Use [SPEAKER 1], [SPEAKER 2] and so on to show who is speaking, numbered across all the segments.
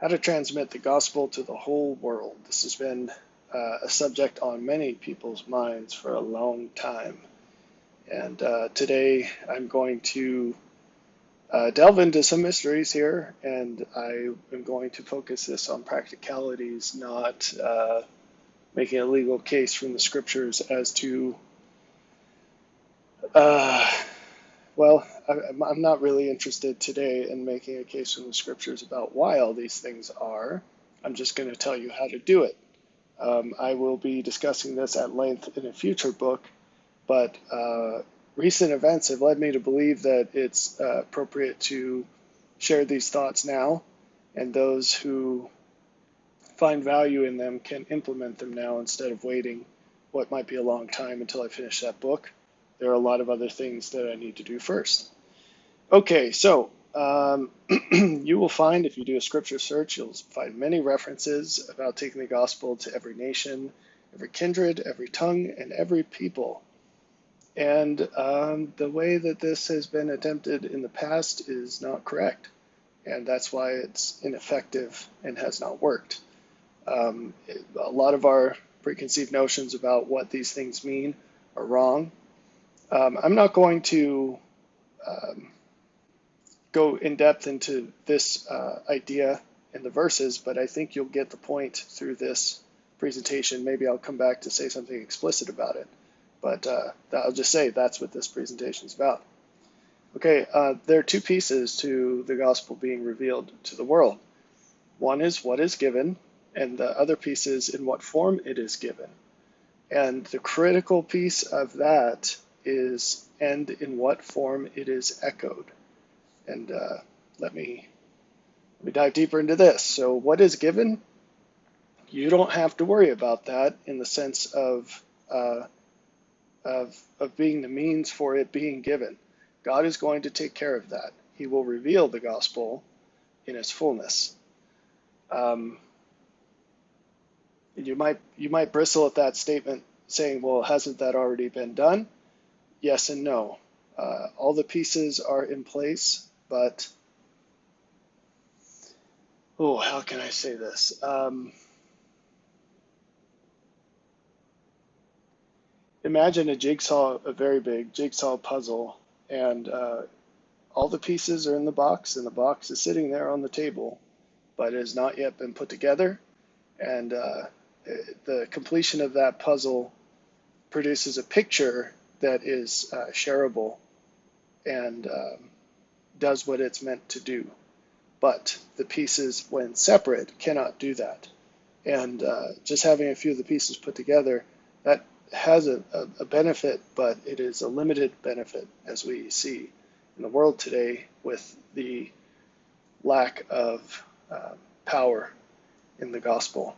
[SPEAKER 1] How to transmit the gospel to the whole world. This has been a subject on many people's minds for a long time. And today I'm going to delve into some mysteries here, and I am going to focus this on practicalities, not making a legal case from the scriptures as to, well, I'm not really interested today in making a case from the scriptures about why all these things are. I'm just going to tell you how to do it. I will be discussing this at length in a future book, but recent events have led me to believe that it's appropriate to share these thoughts now, and those who find value in them can implement them now instead of waiting what might be a long time until I finish that book. There are a lot of other things that I need to do first. Okay, so you will find, if you do a scripture search, you'll find many references about taking the gospel to every nation, every kindred, every tongue, and every people. And the way that this has been attempted in the past is not correct, and that's why it's ineffective and has not worked. A lot of our preconceived notions about what these things mean are wrong. I'm not going to go in depth into this idea in the verses, but I think you'll get the point through this presentation. Maybe I'll come back to say something explicit about it, but I'll just say that's what this presentation is about. Okay, there are two pieces to the gospel being revealed to the world. One is what is given, and the other piece is in what form it is given. And the critical piece of that is and in what form it is echoed. And let me dive deeper into this. So what is given? You don't have to worry about that in the sense of being the means for it being given. God is going to take care of that. He will reveal the gospel in its fullness. You might bristle at that statement saying, well, hasn't that already been done? Yes and no. All the pieces are in place, but how can I say this? Imagine a very big jigsaw puzzle, and all the pieces are in the box, and the box is sitting there on the table, but it has not yet been put together. And the completion of that puzzle produces a picture that is shareable and does what it's meant to do. But the pieces, when separate, cannot do that. And just having a few of the pieces put together, that has a benefit, but it is a limited benefit, as we see in the world today with the lack of power in the gospel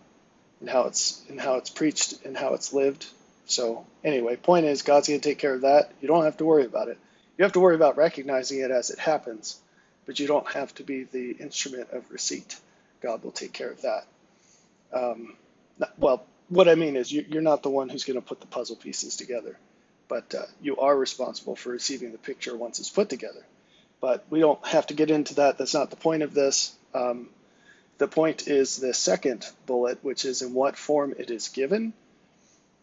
[SPEAKER 1] and how it's preached and how it's lived. So anyway, point is, God's going to take care of that. You don't have to worry about it. You have to worry about recognizing it as it happens, but you don't have to be the instrument of receipt. God will take care of that. Well, what I mean is you're not the one who's going to put the puzzle pieces together, but you are responsible for receiving the picture once it's put together. But we don't have to get into that. That's not the point of this. The point is the second bullet, which is in what form it is given.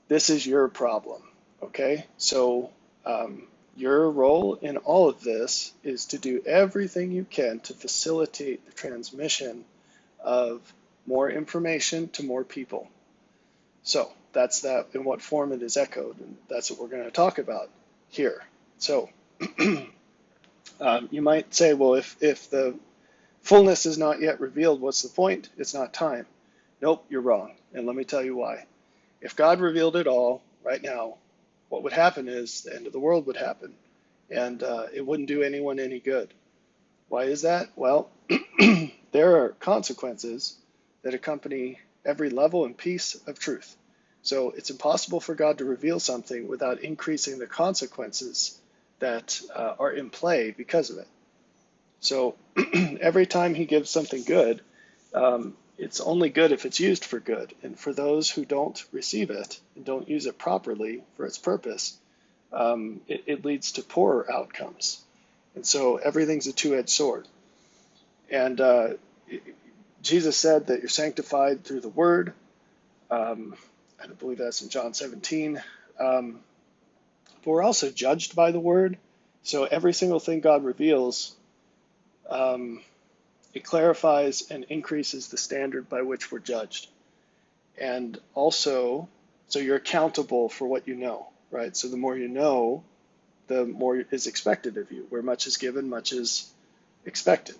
[SPEAKER 1] This is your problem, okay? So your role in all of this is to do everything you can to facilitate the transmission of more information to more people. So that's that, in what form it is echoed, and that's what we're going to talk about here. So you might say, well, if the fullness is not yet revealed, what's the point? It's not time. Nope, you're wrong, and let me tell you why. If God revealed it all right now, what would happen is the end of the world would happen, and it wouldn't do anyone any good. Why is that? Well, there are consequences that accompany every level and piece of truth. So it's impossible for God to reveal something without increasing the consequences that are in play because of it. So every time he gives something good, it's only good if it's used for good. And for those who don't receive it and don't use it properly for its purpose, it leads to poorer outcomes. And so everything's a two-edged sword. And Jesus said that you're sanctified through the word. I believe that's in John 17. But we're also judged by the word. So every single thing God reveals, it clarifies and increases the standard by which we're judged. And also, so you're accountable for what you know, right? So the more you know, the more is expected of you. Where much is given, much is expected.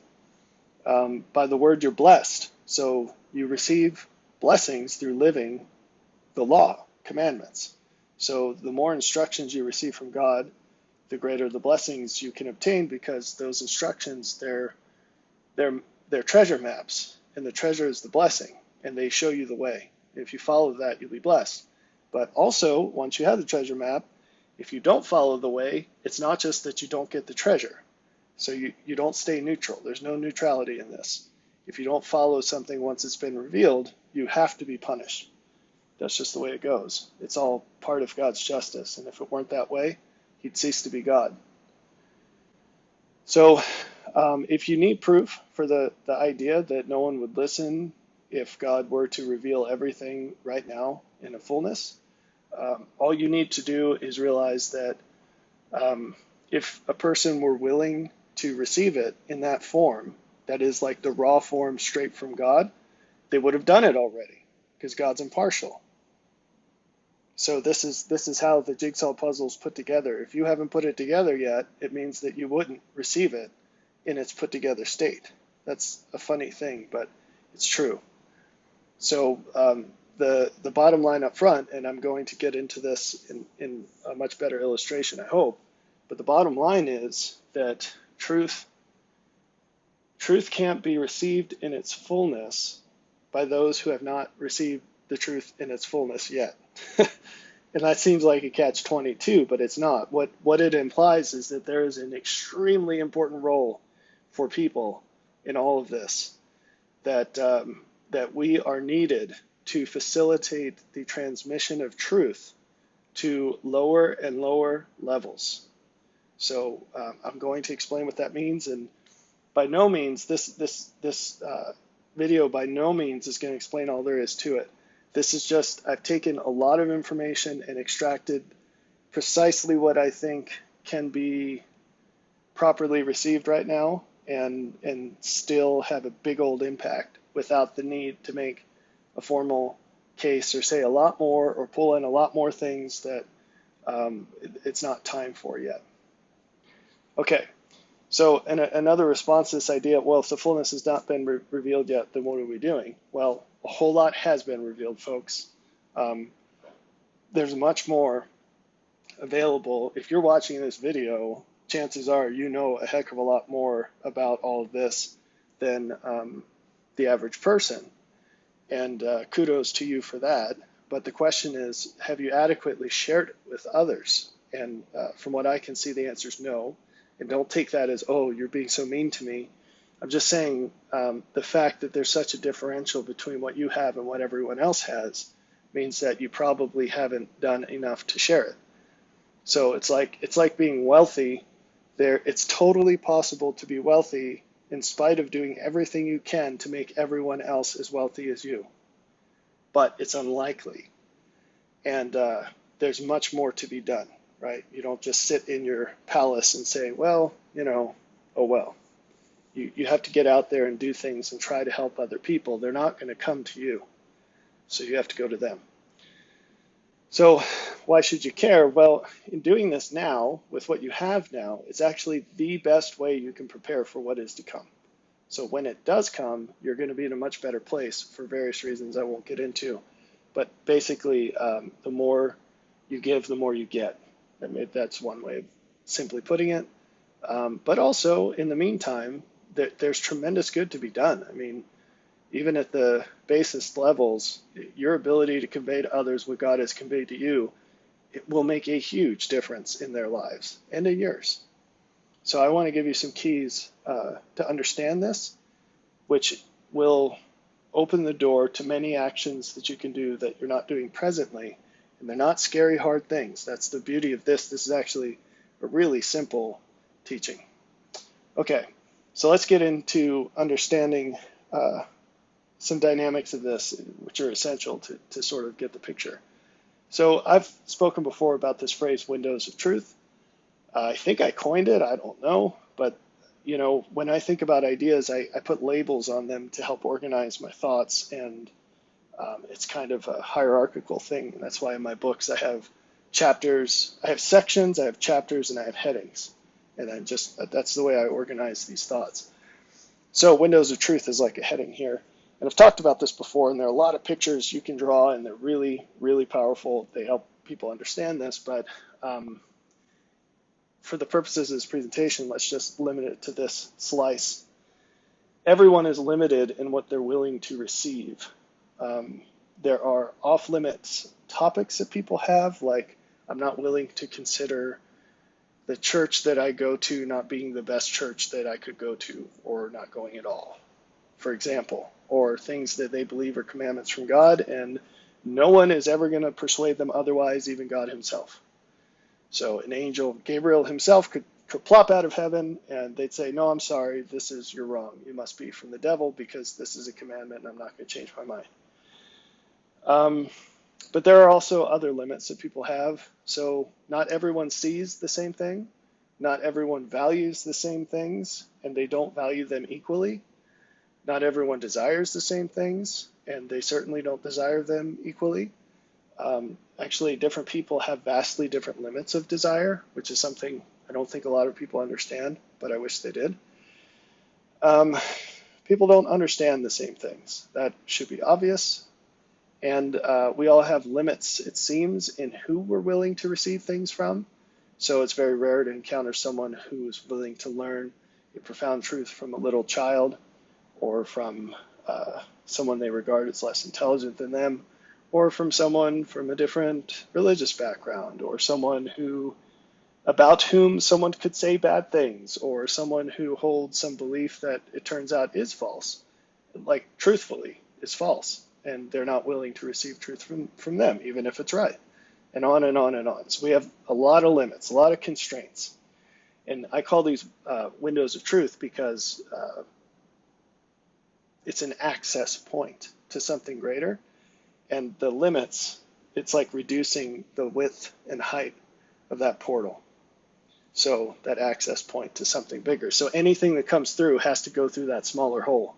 [SPEAKER 1] By the word, you're blessed. So you receive blessings through living the law, commandments. So the more instructions you receive from God, the greater the blessings you can obtain, because those instructions, they're treasure maps, and the treasure is the blessing, and they show you the way. If you follow that, you'll be blessed. But also, once you have the treasure map, if you don't follow the way, it's not just that you don't get the treasure. So you don't stay neutral. There's no neutrality in this. If you don't follow something once it's been revealed, you have to be punished. That's just the way it goes. It's all part of God's justice. And if it weren't that way, he'd cease to be God. So if you need proof for the idea that no one would listen if God were to reveal everything right now in a fullness, all you need to do is realize that if a person were willing to receive it in that form, that is like the raw form straight from God, they would have done it already, because God's impartial. So this is how the jigsaw puzzle's put together. If you haven't put it together yet, it means that you wouldn't receive it in its put together state. That's a funny thing, but it's true. So the bottom line up front, and I'm going to get into this in a much better illustration, I hope, but the bottom line is that truth can't be received in its fullness by those who have not received the truth in its fullness yet. And that seems like a catch-22, but it's not. What it implies is that there is an extremely important role for people in all of this, that we are needed to facilitate the transmission of truth to lower and lower levels. So I'm going to explain what that means, and by no means, this video by no means is going to explain all there is to it. This is just, I've taken a lot of information and extracted precisely what I think can be properly received right now and still have a big old impact without the need to make a formal case or say a lot more or pull in a lot more things that it's not time for yet. Okay, so another response to this idea, well, if the fullness has not been revealed yet, then what are we doing? Well, a whole lot has been revealed, folks. There's much more available. If you're watching this video, chances are you know a heck of a lot more about all of this than the average person. And kudos to you for that. But the question is, have you adequately shared it with others? And from what I can see, the answer is no. And don't take that as, oh, you're being so mean to me. I'm just saying the fact that there's such a differential between what you have and what everyone else has means that you probably haven't done enough to share it. So it's like being wealthy. It's totally possible to be wealthy in spite of doing everything you can to make everyone else as wealthy as you. But it's unlikely. And there's much more to be done, right? You don't just sit in your palace and say, well, oh well. You have to get out there and do things and try to help other people. They're not going to come to you. So you have to go to them. So why should you care? Well, in doing this now, with what you have now, it's actually the best way you can prepare for what is to come. So when it does come, you're going to be in a much better place for various reasons I won't get into. But basically, the more you give, the more you get. That's one way of simply putting it. But also, in the meantime, there's tremendous good to be done. I mean, even at the basest levels, your ability to convey to others what God has conveyed to you, it will make a huge difference in their lives and in yours. So I want to give you some keys to understand this, which will open the door to many actions that you can do that you're not doing presently. And they're not scary, hard things. That's the beauty of this. This is actually a really simple teaching. Okay, so let's get into understanding some dynamics of this, which are essential to sort of get the picture. So I've spoken before about this phrase, windows of truth. I think I coined it, I don't know, but when I think about ideas, I put labels on them to help organize my thoughts, and it's kind of a hierarchical thing. And that's why in my books I have chapters, I have sections, I have chapters, and I have headings. And that's the way I organize these thoughts. So windows of truth is like a heading here. And I've talked about this before, and there are a lot of pictures you can draw, and they're really, really powerful. They help people understand this, but for the purposes of this presentation, let's just limit it to this slice. Everyone is limited in what they're willing to receive. There are off-limits topics that people have, like I'm not willing to consider the church that I go to not being the best church that I could go to, or not going at all, for example, or things that they believe are commandments from God, and no one is ever going to persuade them otherwise, even God himself. So an angel, Gabriel himself, could plop out of heaven, and they'd say, no, I'm sorry, you're wrong. You must be from the devil, because this is a commandment, and I'm not going to change my mind. But there are also other limits that people have. So not everyone sees the same thing. Not everyone values the same things, and they don't value them equally. Not everyone desires the same things, and they certainly don't desire them equally. Actually, different people have vastly different limits of desire, which is something I don't think a lot of people understand, but I wish they did. People don't understand the same things. That should be obvious. And we all have limits, it seems, in who we're willing to receive things from. So it's very rare to encounter someone who's willing to learn a profound truth from a little child, or from someone they regard as less intelligent than them, or from someone from a different religious background, or someone about whom someone could say bad things, or someone who holds some belief that it turns out is false, like truthfully is false, and they're not willing to receive truth from them, even if it's right, and on and on and on. So we have a lot of limits, a lot of constraints. And I call these windows of truth because it's an access point to something greater. And the limits, it's like reducing the width and height of that portal. So that access point to something bigger. So anything that comes through has to go through that smaller hole.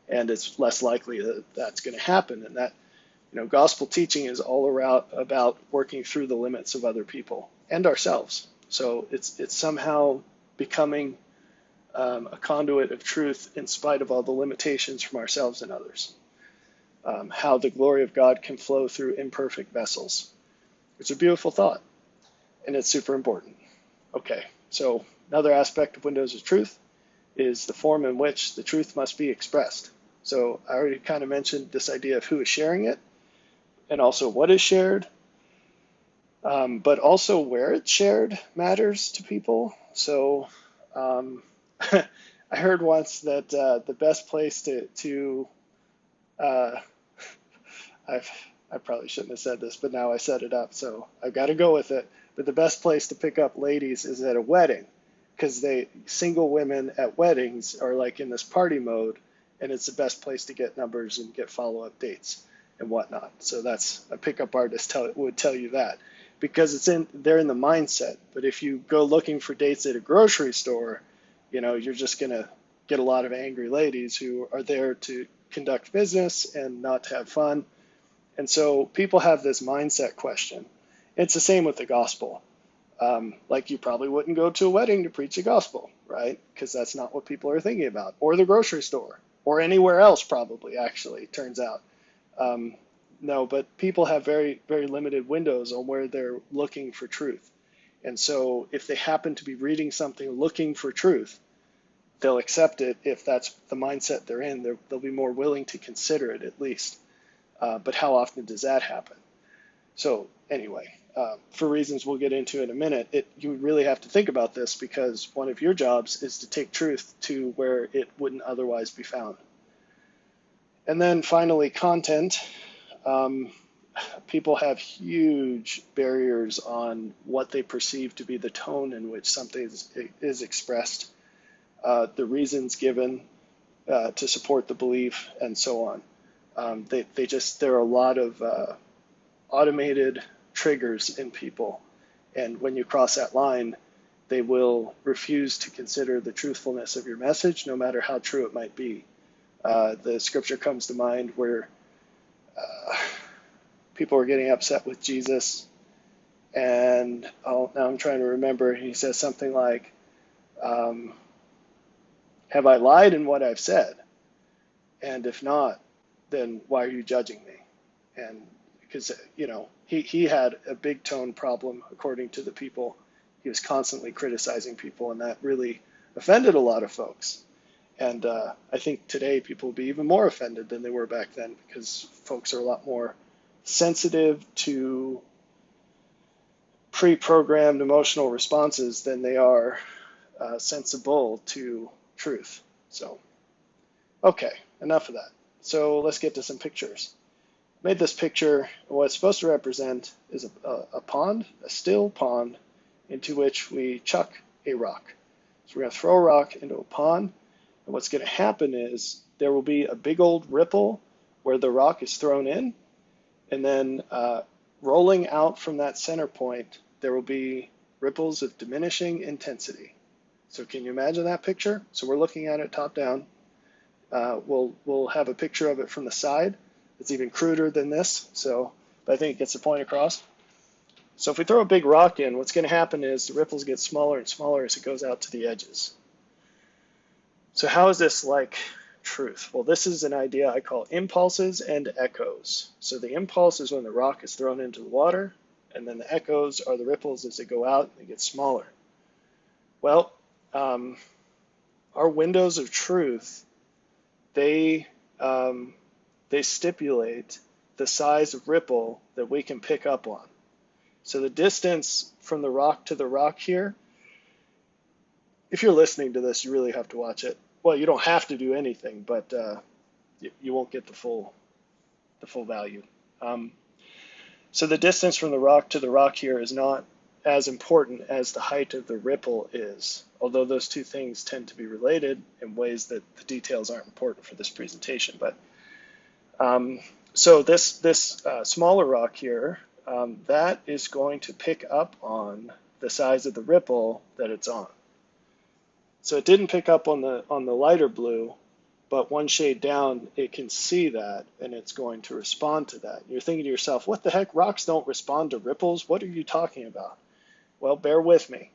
[SPEAKER 1] And it's less likely that that's going to happen. And that, gospel teaching is all around about working through the limits of other people and ourselves. So it's somehow becoming a conduit of truth in spite of all the limitations from ourselves and others. How the glory of God can flow through imperfect vessels. It's a beautiful thought, and it's super important. Okay, so another aspect of windows of truth is the form in which the truth must be expressed. So I already kind of mentioned this idea of who is sharing it, and also what is shared, but also where it's shared matters to people. So I heard once that the best place to I probably shouldn't have said this, but now I set it up, so I've got to go with it. But the best place to pick up ladies is at a wedding, because single women at weddings are like in this party mode, and it's the best place to get numbers and get follow-up dates and whatnot. So that's a pickup artist would tell you that, because they're in the mindset. But if you go looking for dates at a grocery store, you're just gonna get a lot of angry ladies who are there to conduct business and not to have fun. And so people have this mindset question. It's the same with the gospel. Like you probably wouldn't go to a wedding to preach the gospel, right? Because that's not what people are thinking about. Or the grocery store, or anywhere else probably, actually, turns out. No, but people have very, very limited windows on where they're looking for truth. And so if they happen to be reading something looking for truth, they'll accept it if that's the mindset they're in. They'll be more willing to consider it, at least. But how often does that happen? So anyway, for reasons we'll get into in a minute, you really have to think about this, because one of your jobs is to take truth to where it wouldn't otherwise be found. And then finally, content. People have huge barriers on what they perceive to be the tone in which something is expressed, the reasons given to support the belief, and so on. There are a lot of automated triggers in people, and when you cross that line, they will refuse to consider the truthfulness of your message, no matter how true it might be. The scripture comes to mind where people were getting upset with Jesus, and now I'm trying to remember. He says something like, "Have I lied in what I've said? And if not, then why are you judging me?" And because he had a big tone problem according to the people. He was constantly criticizing people, and that really offended a lot of folks. And I think today people will be even more offended than they were back then, because folks are a lot more sensitive to pre-programmed emotional responses than they are sensible to truth. So, okay, enough of that. So let's get to some pictures. I made this picture. What it's supposed to represent is a pond, a still pond, into which we chuck a rock. So we're going to throw a rock into a pond, and what's going to happen is there will be a big old ripple where the rock is thrown in, and then rolling out from that center point, there will be ripples of diminishing intensity. So can you imagine that picture? So we're looking at it top down. We'll have a picture of it from the side. It's even cruder than this, but I think it gets the point across. So if we throw a big rock in, what's going to happen is the ripples get smaller and smaller as it goes out to the edges. So how is this like truth? Well, this is an idea I call impulses and echoes. So the impulse is when the rock is thrown into the water, and then the echoes are the ripples as they go out and they get smaller. Well, our windows of truth, they stipulate the size of ripple that we can pick up on. So the distance from the rock to the rock here, if you're listening to this, you really have to watch it. Well, you don't have to do anything, but you won't get the full value. So the distance from the rock to the rock here is not as important as the height of the ripple is, although those two things tend to be related in ways that the details aren't important for this presentation. But so this smaller rock here, that is going to pick up on the size of the ripple that it's on. So it didn't pick up on the lighter blue, but one shade down, it can see that, and it's going to respond to that. You're thinking to yourself, what the heck? Rocks don't respond to ripples? What are you talking about? Well, bear with me.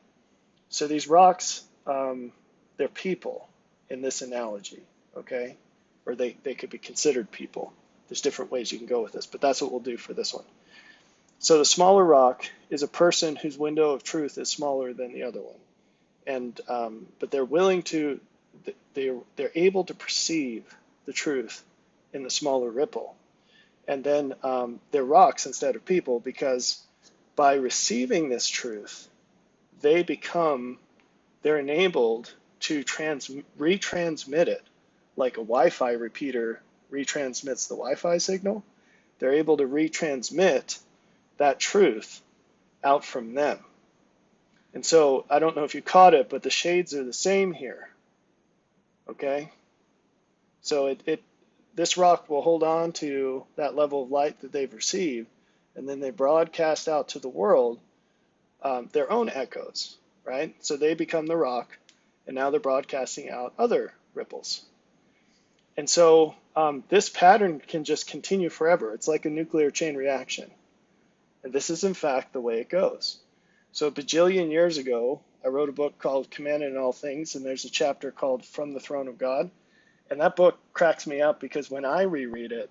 [SPEAKER 1] So these rocks, they're people in this analogy, okay? Or they could be considered people. There's different ways you can go with this, but that's what we'll do for this one. So the smaller rock is a person whose window of truth is smaller than the other one. And but they're willing to, they're able to perceive the truth in the smaller ripple. And then they're rocks instead of people, because by receiving this truth, they're enabled to retransmit it like a Wi-Fi repeater retransmits the Wi-Fi signal. They're able to retransmit that truth out from them. And so I don't know if you caught it, but the shades are the same here. Okay? So this rock will hold on to that level of light that they've received, and then they broadcast out to the world their own echoes, right? So they become the rock, and now they're broadcasting out other ripples. And so this pattern can just continue forever. It's like a nuclear chain reaction. And this is, in fact, the way it goes. So a bajillion years ago, I wrote a book called Commanded in All Things, and there's a chapter called From the Throne of God. And that book cracks me up, because when I reread it,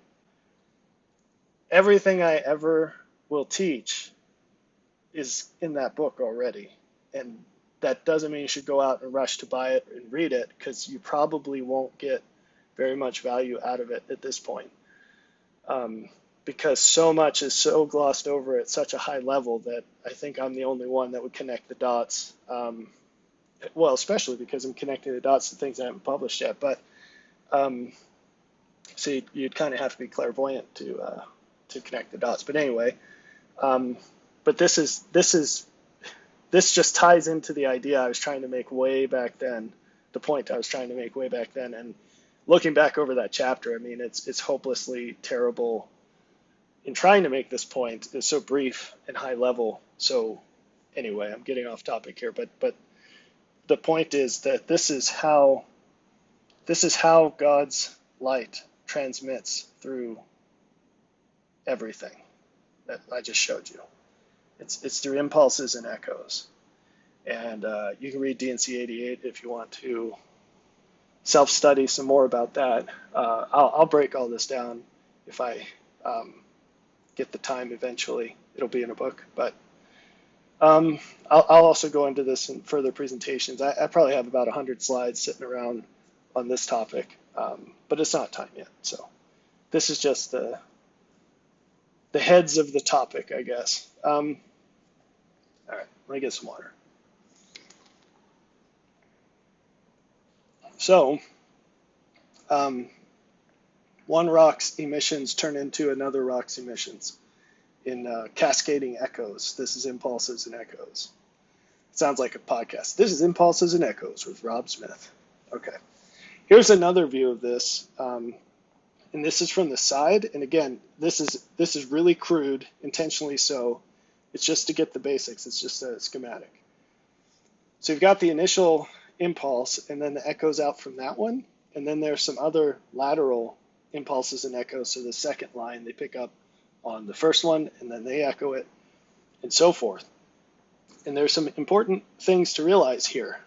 [SPEAKER 1] everything I ever will teach is in that book already. And that doesn't mean you should go out and rush to buy it and read it, because you probably won't get very much value out of it at this point. Because so much is so glossed over at such a high level that I think I'm the only one that would connect the dots. Well, especially because I'm connecting the dots to things I haven't published yet. But so you'd kind of have to be clairvoyant to connect the dots. But anyway, but this just ties into the idea I was trying to make way back then, the point I was trying to make way back then, and looking back over that chapter, I mean, it's hopelessly terrible in trying to make this point. It's so brief and high level. So anyway, I'm getting off topic here, but the point is that this is how God's light transmits through everything that I just showed you. It's through impulses and echoes. And you can read D&C 88 if you want to self-study some more about that. I'll break all this down if I get the time eventually. It'll be in a book, but I'll also go into this in further presentations. I probably have about 100 slides sitting around on this topic, but it's not time yet. So this is just the heads of the topic, I guess. All right, let me get some water. So one rock's emissions turn into another rock's emissions in cascading echoes. This is Impulses and Echoes. It sounds like a podcast. This is Impulses and Echoes with Rob Smith. Okay. Here's another view of this, and this is from the side. And again, this is really crude, intentionally so. It's just to get the basics. It's just a schematic. So you've got the initial impulse, and then the echoes out from that one, and then there's some other lateral impulses and echoes. So the second line, they pick up on the first one, and then they echo it, and so forth. And there's some important things to realize here.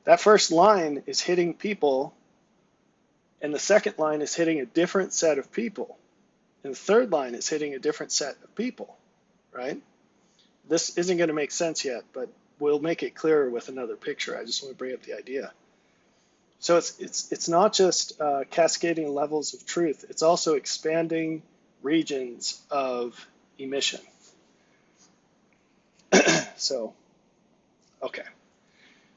[SPEAKER 1] That first line is hitting people, and the second line is hitting a different set of people. And the third line is hitting a different set of people, right? This isn't going to make sense yet, but we'll make it clearer with another picture. I just want to bring up the idea. So it's not just cascading levels of truth. It's also expanding regions of emission. So, okay.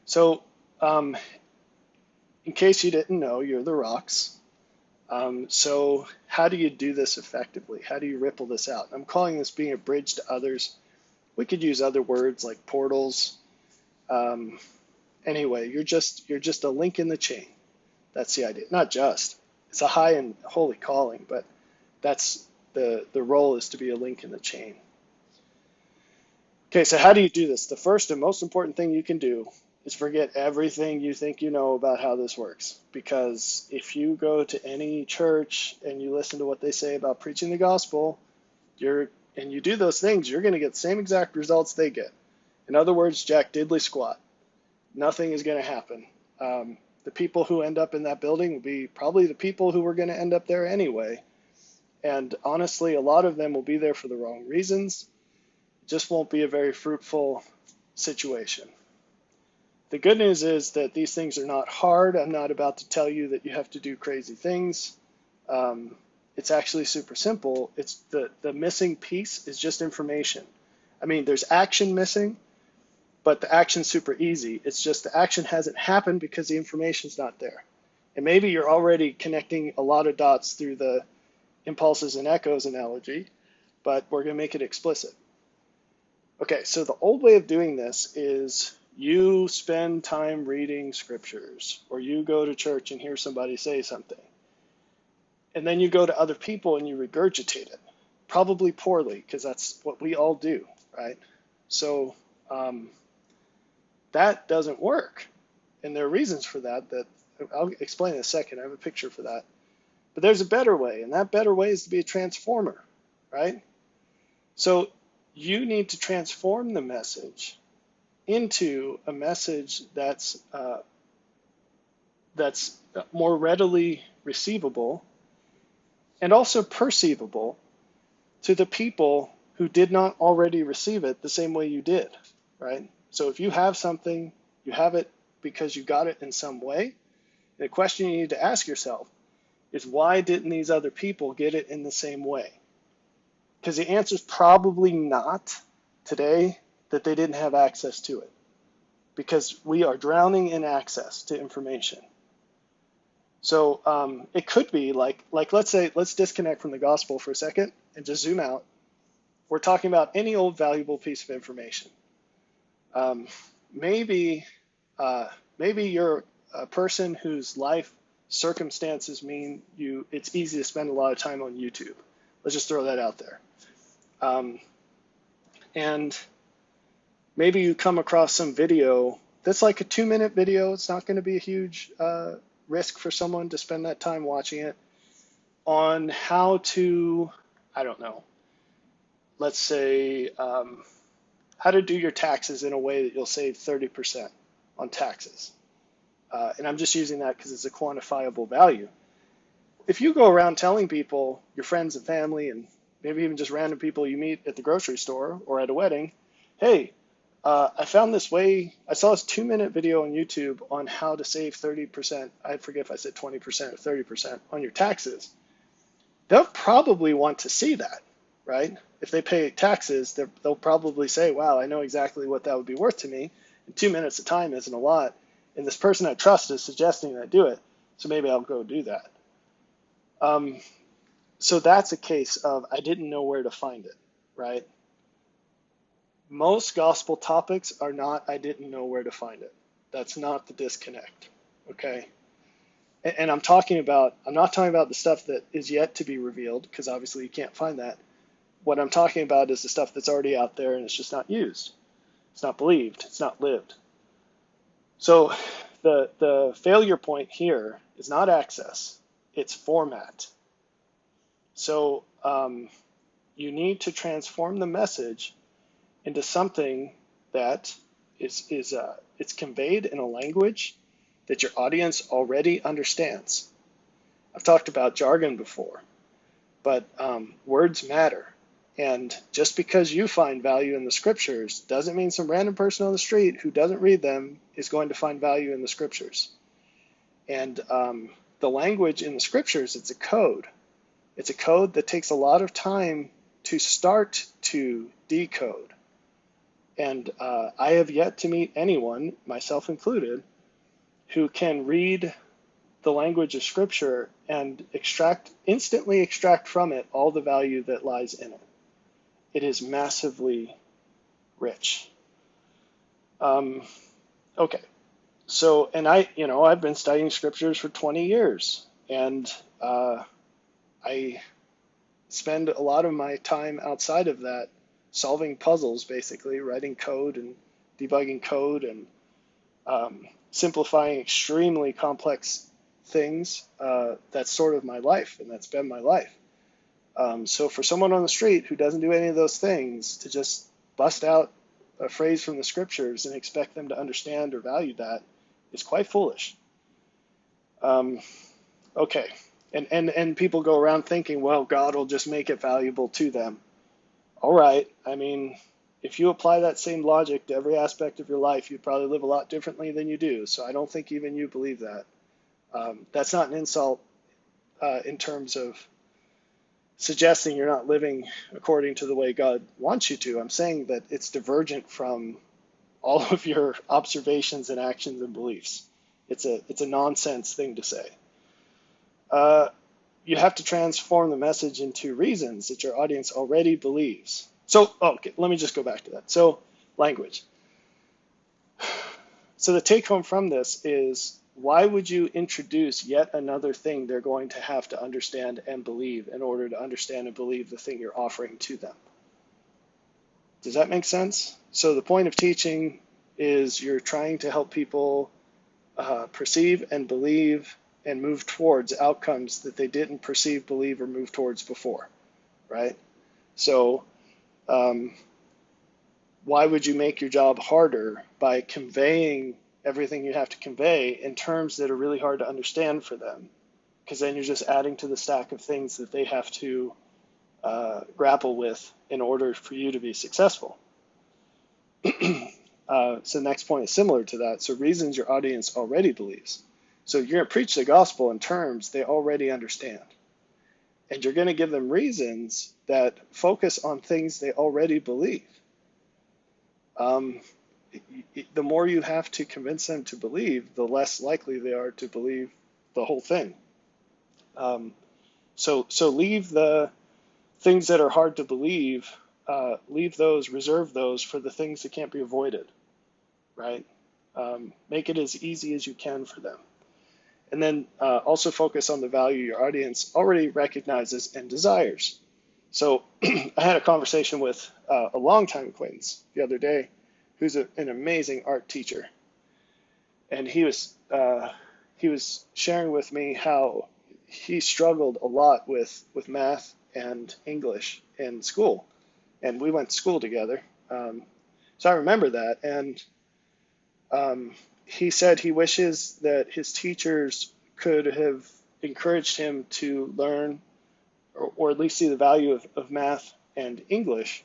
[SPEAKER 1] So, in case you didn't know, you're the rocks. So how do you do this effectively? How do you ripple this out? I'm calling this being a bridge to others. We could use other words like portals. Anyway, you're just a link in the chain. That's the idea. Not just. It's a high and holy calling, but that's the role is to be a link in the chain. Okay, so how do you do this? The first and most important thing you can do is forget everything you think you know about how this works. Because if you go to any church and you listen to what they say about preaching the gospel, and you do those things, you're going to get the same exact results they get. In other words, jack diddly squat. Nothing is going to happen. The people who end up in that building will be probably the people who were going to end up there anyway. And honestly, a lot of them will be there for the wrong reasons. It just won't be a very fruitful situation. The good news is that these things are not hard. I'm not about to tell you that you have to do crazy things. It's actually super simple. It's the missing piece is just information. I mean, there's action missing, but the action's super easy. It's just the action hasn't happened because the information's not there. And maybe you're already connecting a lot of dots through the impulses and echoes analogy, but we're going to make it explicit. Okay, so the old way of doing this is you spend time reading scriptures, or you go to church and hear somebody say something. And then you go to other people and you regurgitate it, probably poorly, because that's what we all do, right? So that doesn't work. And there are reasons for that I'll explain in a second. I have a picture for that. But there's a better way, and that better way is to be a transformer, right? So you need to transform the message into a message that's more readily receivable and also perceivable to the people who did not already receive it the same way you did, right? So if you have something, you have it because you got it in some way. The question you need to ask yourself is, why didn't these other people get it in the same way? Because the answer is probably not today that they didn't have access to it, because we are drowning in access to information. So it could be like let's disconnect from the gospel for a second and just zoom out. We're talking about any old valuable piece of information. Maybe you're a person whose life circumstances mean it's easy to spend a lot of time on YouTube. Let's just throw that out there. And maybe you come across some video that's like a 2-minute video. It's not going to be a huge risk for someone to spend that time watching it, on how to, I don't know, let's say how to do your taxes in a way that you'll save 30% on taxes. And I'm just using that because it's a quantifiable value. If you go around telling people, your friends and family, and maybe even just random people you meet at the grocery store or at a wedding, hey, I found this way, I saw this 2-minute video on YouTube on how to save 30%, I forget if I said 20% or 30% on your taxes. They'll probably want to see that, right? If they pay taxes, they'll probably say, wow, I know exactly what that would be worth to me. And 2 minutes of time isn't a lot. And this person I trust is suggesting I do it, so maybe I'll go do that. So that's a case of I didn't know where to find it, right? Most gospel topics are not I didn't know where to find it. That's not the disconnect, okay? And I'm not talking about the stuff that is yet to be revealed, because obviously you can't find that. What I'm talking about is the stuff that's already out there and it's just not used. It's not believed. It's not lived. So the failure point here is not access. It's format. So you need to transform the message into something that it's conveyed in a language that your audience already understands. I've talked about jargon before, but words matter. And just because you find value in the scriptures doesn't mean some random person on the street who doesn't read them is going to find value in the scriptures. And the language in the scriptures, it's a code. It's a code that takes a lot of time to start to decode. And I have yet to meet anyone, myself included, who can read the language of Scripture and instantly extract from it all the value that lies in it. It is massively rich. Okay, so, and I've been studying Scriptures for 20 years, and I spend a lot of my time outside of that solving puzzles, basically, writing code and debugging code and simplifying extremely complex things. That's sort of my life, and that's been my life. So for someone on the street who doesn't do any of those things, to just bust out a phrase from the scriptures and expect them to understand or value that is quite foolish. Okay, and people go around thinking, well, God will just make it valuable to them. All right, I mean, if you apply that same logic to every aspect of your life, you'd probably live a lot differently than you do. So I don't think even you believe that. That's not an insult in terms of suggesting you're not living according to the way God wants you to. I'm saying that it's divergent from all of your observations and actions and beliefs. It's a nonsense thing to say. You have to transform the message into reasons that your audience already believes. So, okay, let me just go back to that. So, language. So the take home from this is, why would you introduce yet another thing they're going to have to understand and believe in order to understand and believe the thing you're offering to them? Does that make sense? So the point of teaching is you're trying to help people perceive and believe and move towards outcomes that they didn't perceive, believe, or move towards before, right? So why would you make your job harder by conveying everything you have to convey in terms that are really hard to understand for them? Because then you're just adding to the stack of things that they have to grapple with in order for you to be successful. So the next point is similar to that. So reasons your audience already believes. So you're going to preach the gospel in terms they already understand. And you're going to give them reasons that focus on things they already believe. The more you have to convince them to believe, the less likely they are to believe the whole thing. So leave the things that are hard to believe, reserve those for the things that can't be avoided, right? Make it as easy as you can for them. And then also focus on the value your audience already recognizes and desires. So I had a conversation with a longtime acquaintance the other day who's an amazing art teacher. And he was sharing with me how he struggled a lot with math and English in school. And we went to school together. So I remember that. And he said he wishes that his teachers could have encouraged him to learn or at least see the value of math and English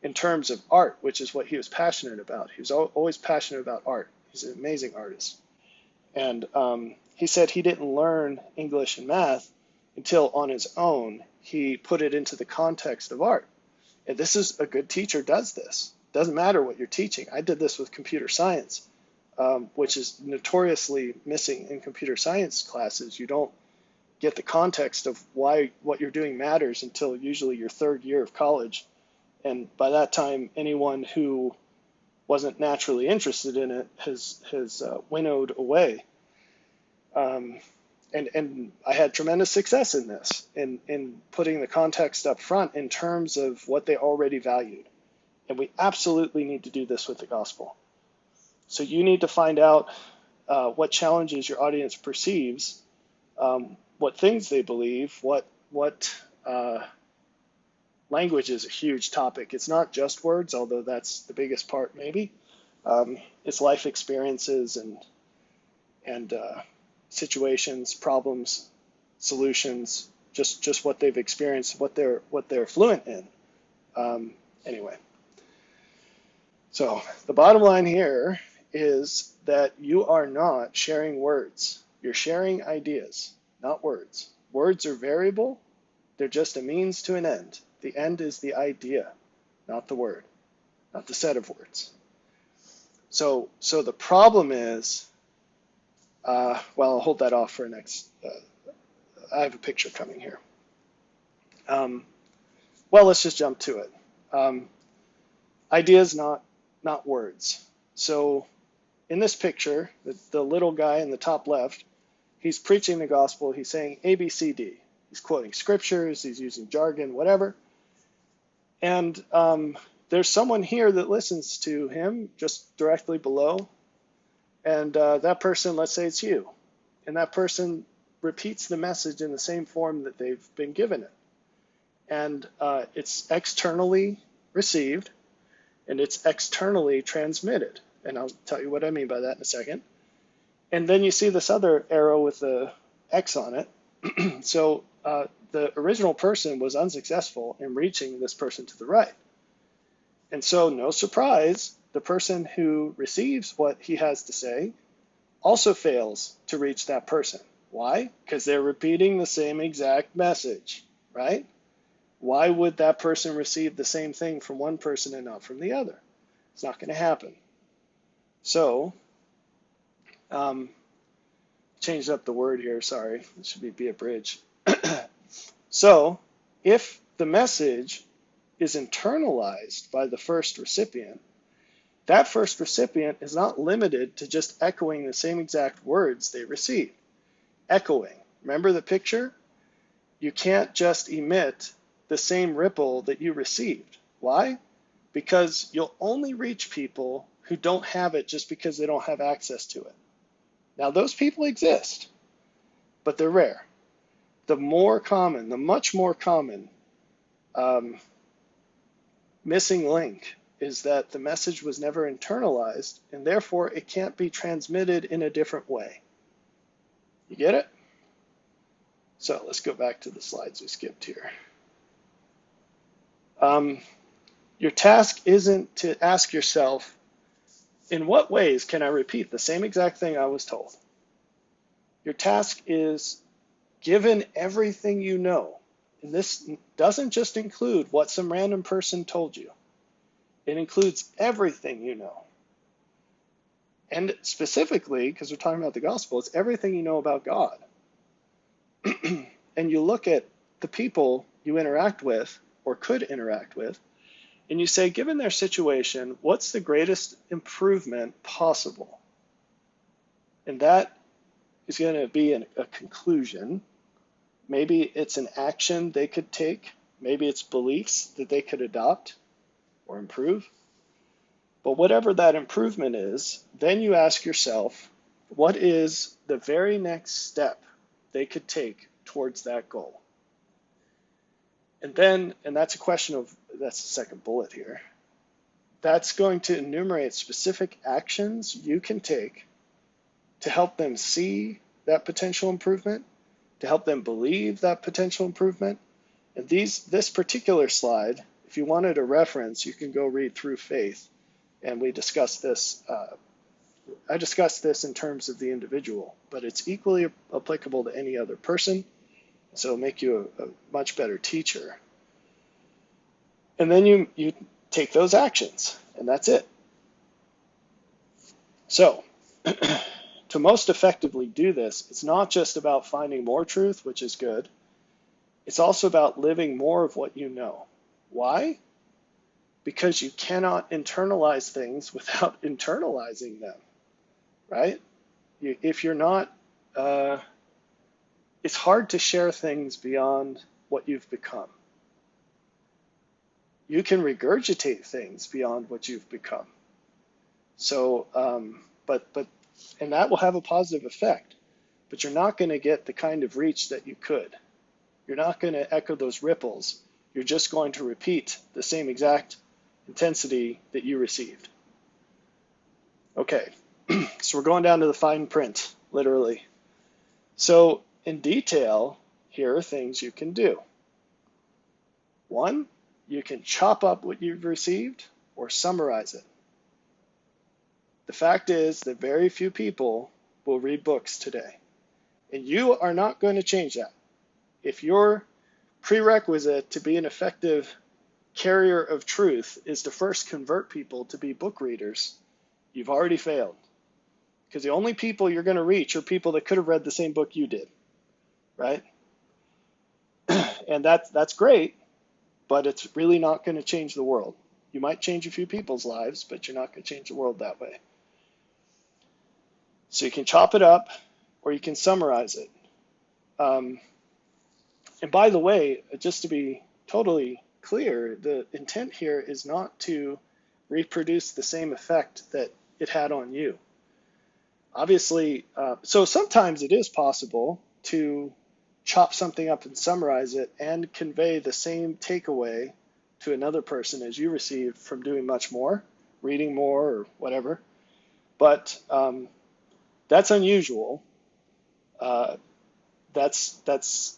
[SPEAKER 1] in terms of art, which is what he was passionate about. He was always passionate about art. He's an amazing artist. And he said he didn't learn English and math until on his own he put it into the context of art. And this is a good teacher does this. Doesn't matter what you're teaching. I did this with computer science, which is notoriously missing in computer science classes. You don't get the context of why what you're doing matters until usually your third year of college. And by that time, anyone who wasn't naturally interested in it has winnowed away. And I had tremendous success in this, in putting the context up front in terms of what they already valued. And we absolutely need to do this with the gospel. So you need to find out what challenges your audience perceives, what things they believe, what language is a huge topic. It's not just words, although that's the biggest part maybe. It's life experiences and situations, problems, solutions, just what they've experienced, what they're fluent in. Anyway, so the bottom line here is that you are not sharing words. You're sharing ideas, not words. Words are variable. They're just a means to an end. The end is the idea, not the word, not the set of words. So the problem is, well, I'll hold that off for next. I have a picture coming here. Well, let's just jump to it. Ideas, not words. So in this picture, the little guy in the top left, he's preaching the gospel. He's saying A, B, C, D. He's quoting scriptures. He's using jargon, whatever. And there's someone here that listens to him just directly below. And that person, let's say it's you. And that person repeats the message in the same form that they've been given it. And it's externally received and it's externally transmitted. And I'll tell you what I mean by that in a second. And then you see this other arrow with the X on it. So the original person was unsuccessful in reaching this person to the right. And so no surprise, the person who receives what he has to say also fails to reach that person. Why? Because they're repeating the same exact message, right? Why would that person receive the same thing from one person and not from the other? It's not going to happen. So, changed up the word here, sorry. It should be a bridge. So, if the message is internalized by the first recipient, that first recipient is not limited to just echoing the same exact words they received. Echoing. Remember the picture? You can't just emit the same ripple that you received. Why? Because you'll only reach people who don't have it just because they don't have access to it. Now, those people exist, but they're rare. The much more common missing link is that the message was never internalized, and therefore it can't be transmitted in a different way. You get it? So let's go back to the slides we skipped here. Your task isn't to ask yourself, in what ways can I repeat the same exact thing I was told? Your task is, given everything you know, and this doesn't just include what some random person told you. It includes everything you know. And specifically, because we're talking about the gospel, it's everything you know about God. And you look at the people you interact with or could interact with, and you say, given their situation, what's the greatest improvement possible? And that is going to be a conclusion. Maybe it's an action they could take. Maybe it's beliefs that they could adopt or improve. But whatever that improvement is, then you ask yourself, what is the very next step they could take towards that goal? And then, and that's a question of, that's the second bullet here, that's going to enumerate specific actions you can take to help them see that potential improvement, to help them believe that potential improvement. And this particular slide, if you wanted a reference, you can go read Through Faith. And we discussed this, I discussed this in terms of the individual, but it's equally applicable to any other person. So it'll make you a much better teacher. And then you take those actions, and that's it. So to most effectively do this, it's not just about finding more truth, which is good. It's also about living more of what you know. Why? Because you cannot internalize things without internalizing them, right? If you're not, it's hard to share things beyond what you've become. You can regurgitate things beyond what you've become. So, and that will have a positive effect, but you're not going to get the kind of reach that you could. You're not going to echo those ripples. You're just going to repeat the same exact intensity that you received. Okay, so we're going down to the fine print, literally. So in detail, here are things you can do. One, you can chop up what you've received or summarize it. The fact is that very few people will read books today, and you are not going to change that. If your prerequisite to be an effective carrier of truth is to first convert people to be book readers, you've already failed. Because the only people you're going to reach are people that could have read the same book you did, right? And that's great, but it's really not going to change the world. You might change a few people's lives, but you're not going to change the world that way. So you can chop it up, or you can summarize it. And by the way, just to be totally clear, the intent here is not to reproduce the same effect that it had on you. Obviously, so sometimes it is possible to chop something up and summarize it and convey the same takeaway to another person as you received from doing much more, reading more or whatever. But that's unusual. That's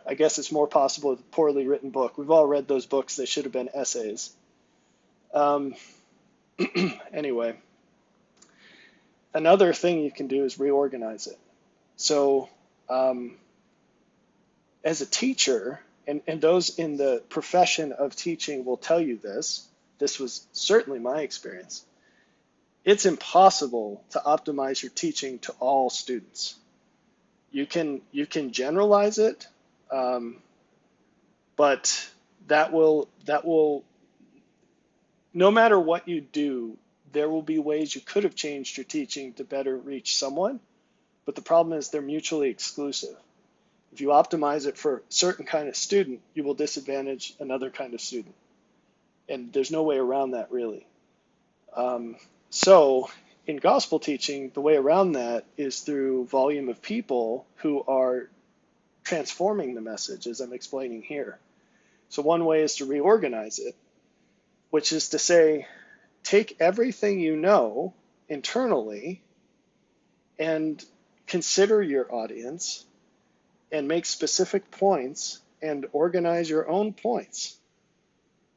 [SPEAKER 1] I guess it's more possible with a poorly written book. We've all read those books. They should have been essays. Anyway, another thing you can do is reorganize it. So as a teacher, and those in the profession of teaching will tell you this was certainly my experience, it's impossible to optimize your teaching to all students. You can generalize it, but that will, no matter what you do, there will be ways you could have changed your teaching to better reach someone, but the problem is they're mutually exclusive. If you optimize it for a certain kind of student, you will disadvantage another kind of student. And there's no way around that, really. So in gospel teaching, the way around that is through volume of people who are transforming the message, as I'm explaining here. So one way is to reorganize it, which is to say, take everything you know internally and consider your audience and make specific points and organize your own points.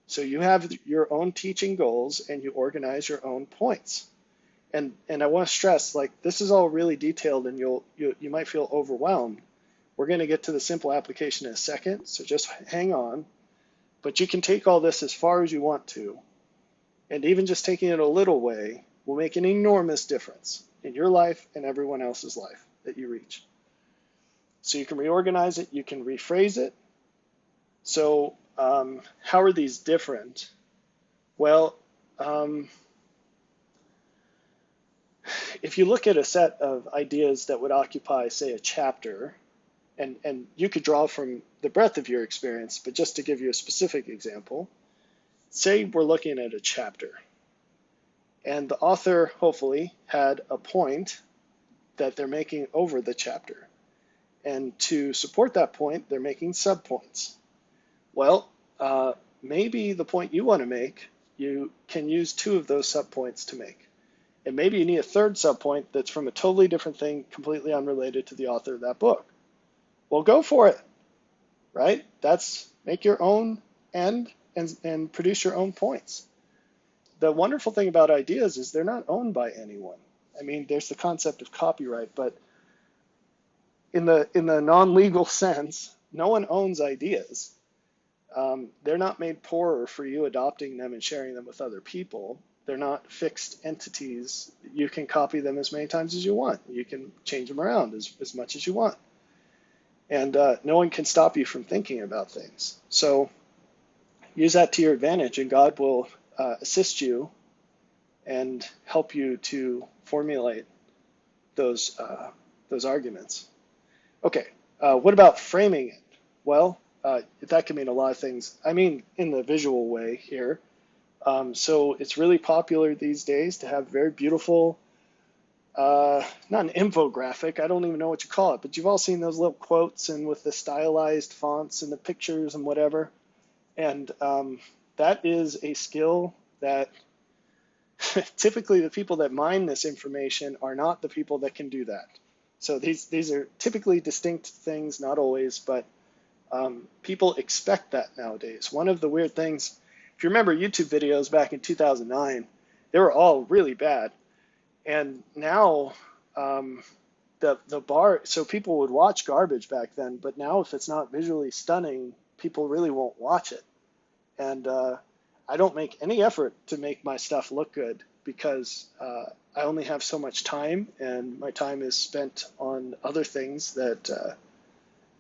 [SPEAKER 1] So you have your own teaching goals and you organize your own points. And I want to stress, like, this is all really detailed and you might feel overwhelmed. We're going to get to the simple application in a second, so just hang on. But you can take all this as far as you want to. And even just taking it a little way will make an enormous difference in your life and everyone else's life that you reach. So you can reorganize it, you can rephrase it. So how are these different? Well, if you look at a set of ideas that would occupy, say, a chapter, and you could draw from the breadth of your experience, but just to give you a specific example, say we're looking at a chapter, and the author hopefully had a point that they're making over the chapter. And to support that point, they're making subpoints. Well, maybe the point you want to make, you can use two of those subpoints to make. And maybe you need a third subpoint that's from a totally different thing, completely unrelated to the author of that book. Well, go for it, right? That's make your own end and produce your own points. The wonderful thing about ideas is they're not owned by anyone. I mean, there's the concept of copyright, but in the non-legal sense, no one owns ideas. They're not made poorer for you adopting them and sharing them with other people. They're not fixed entities. You can copy them as many times as you want. You can change them around as much as you want. And no one can stop you from thinking about things. So use that to your advantage, and God will assist you and help you to formulate those arguments. Okay, what about framing it? Well, that can mean a lot of things. I mean, in the visual way here. So it's really popular these days to have very beautiful, not an infographic, I don't even know what you call it, but you've all seen those little quotes and with the stylized fonts and the pictures and whatever. And that is a skill that typically the people that mine this information are not the people that can do that. So these are typically distinct things, not always, but people expect that nowadays. One of the weird things, if you remember YouTube videos back in 2009, they were all really bad. And now the bar, so people would watch garbage back then, but now if it's not visually stunning, people really won't watch it. And I don't make any effort to make my stuff look good because I only have so much time, and my time is spent on other things that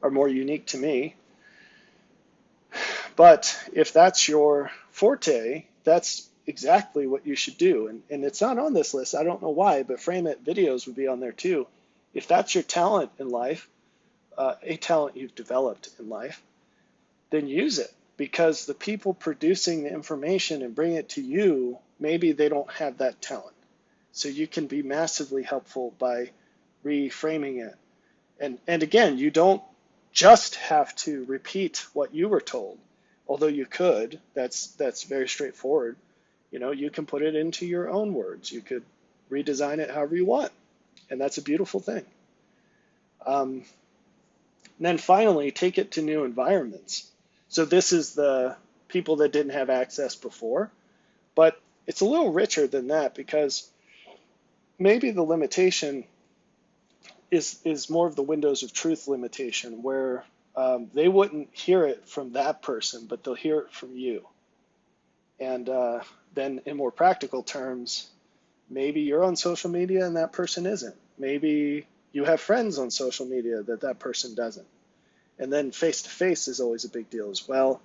[SPEAKER 1] are more unique to me. But if that's your forte, that's exactly what you should do. And it's not on this list. I don't know why, but Frame It videos would be on there too. If that's your talent in life, a talent you've developed in life, then use it, because the people producing the information and bring it to you, maybe they don't have that talent. So you can be massively helpful by reframing it. And again, you don't just have to repeat what you were told, although you could. That's very straightforward. You know, you can put it into your own words. You could redesign it however you want, and that's a beautiful thing. And then finally, take it to new environments. So this is the people that didn't have access before, but it's a little richer than that, because maybe the limitation is more of the windows of truth limitation, where they wouldn't hear it from that person, but they'll hear it from you. And then in more practical terms, maybe you're on social media and that person isn't. Maybe you have friends on social media that person doesn't. And then face-to-face is always a big deal as well.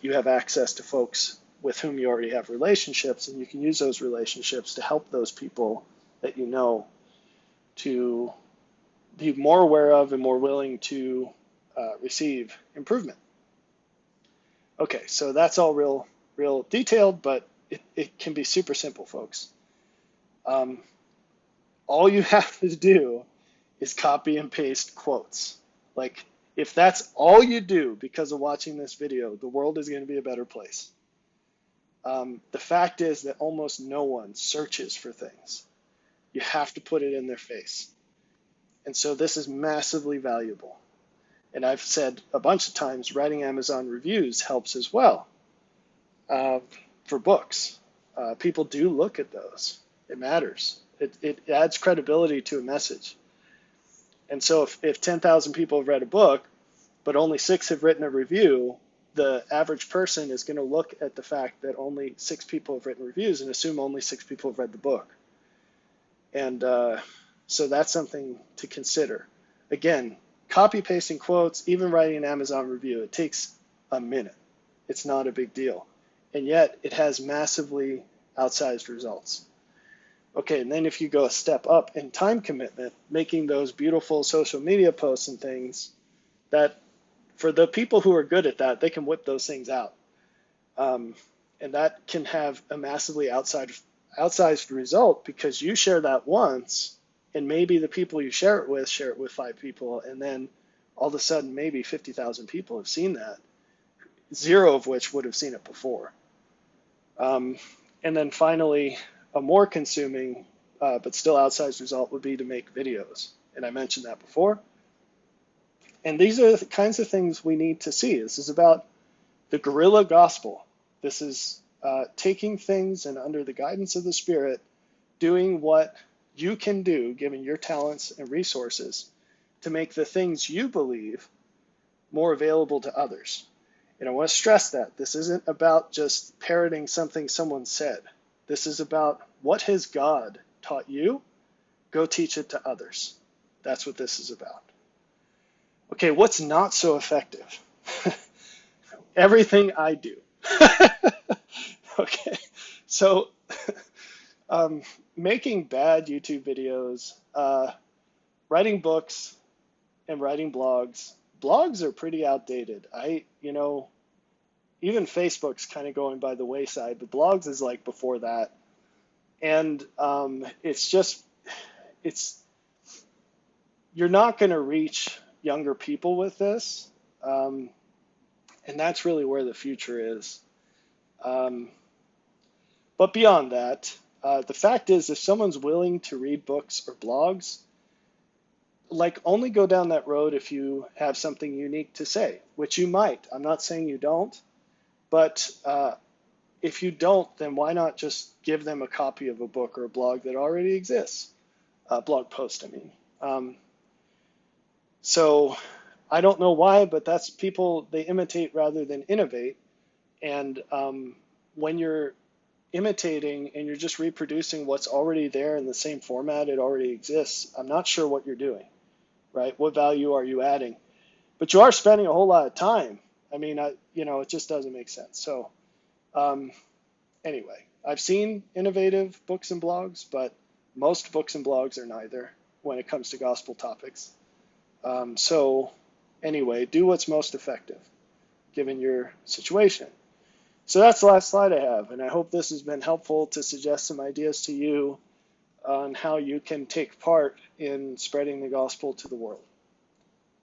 [SPEAKER 1] You have access to folks with whom you already have relationships, and you can use those relationships to help those people that you know to be more aware of and more willing to receive improvement. Okay, so that's all real detailed, but it can be super simple, folks. All you have to do is copy and paste quotes. Like, if that's all you do because of watching this video, the world is going to be a better place. The fact is that almost no one searches for things. You have to put it in their face. And so this is massively valuable. And I've said a bunch of times, writing Amazon reviews helps as well for books. People do look at those. It matters. It adds credibility to a message. And so if 10,000 people have read a book, but only 6 have written a review, the average person is going to look at the fact that only 6 people have written reviews and assume only 6 people have read the book. And so that's something to consider. Again, copy pasting quotes, even writing an Amazon review, it takes a minute. It's not a big deal. And yet it has massively outsized results. Okay, and then if you go a step up in time commitment, making those beautiful social media posts and things that for the people who are good at that, they can whip those things out. Um, and that can have a massively outsized result because you share that once, and maybe the people you share it with 5 people, and then all of a sudden maybe 50,000 people have seen that, zero of which would have seen it before. Um, and then finally, a more consuming but still outsized result would be to make videos. And I mentioned that before. And these are the kinds of things we need to see. This is about the guerrilla gospel. This is taking things and under the guidance of the Spirit, doing what you can do, given your talents and resources, to make the things you believe more available to others. And I want to stress that this isn't about just parroting something someone said. This is about what has God taught you? Go teach it to others. That's what this is about. Okay, what's not so effective? Everything I do. Okay, so making bad YouTube videos, writing books, and writing blogs. Blogs are pretty outdated. Even Facebook's kind of going by the wayside, but blogs is like before that. And you're not going to reach younger people with this. And that's really where the future is. But beyond that, the fact is, if someone's willing to read books or blogs, only go down that road if you have something unique to say, which you might. I'm not saying you don't, but if you don't, then why not just give them a copy of a book or a blog that already exists? A blog post, I mean. So I don't know why, but that's people, they imitate rather than innovate. And when you're imitating and you're just reproducing what's already there in the same format, it already exists, I'm not sure what you're doing, right? What value are you adding? But you are spending a whole lot of time. I mean, it just doesn't make sense. So anyway, I've seen innovative books and blogs, but most books and blogs are neither when it comes to gospel topics. So anyway, do what's most effective given your situation. So that's the last slide I have, and I hope this has been helpful to suggest some ideas to you on how you can take part in spreading the gospel to the world.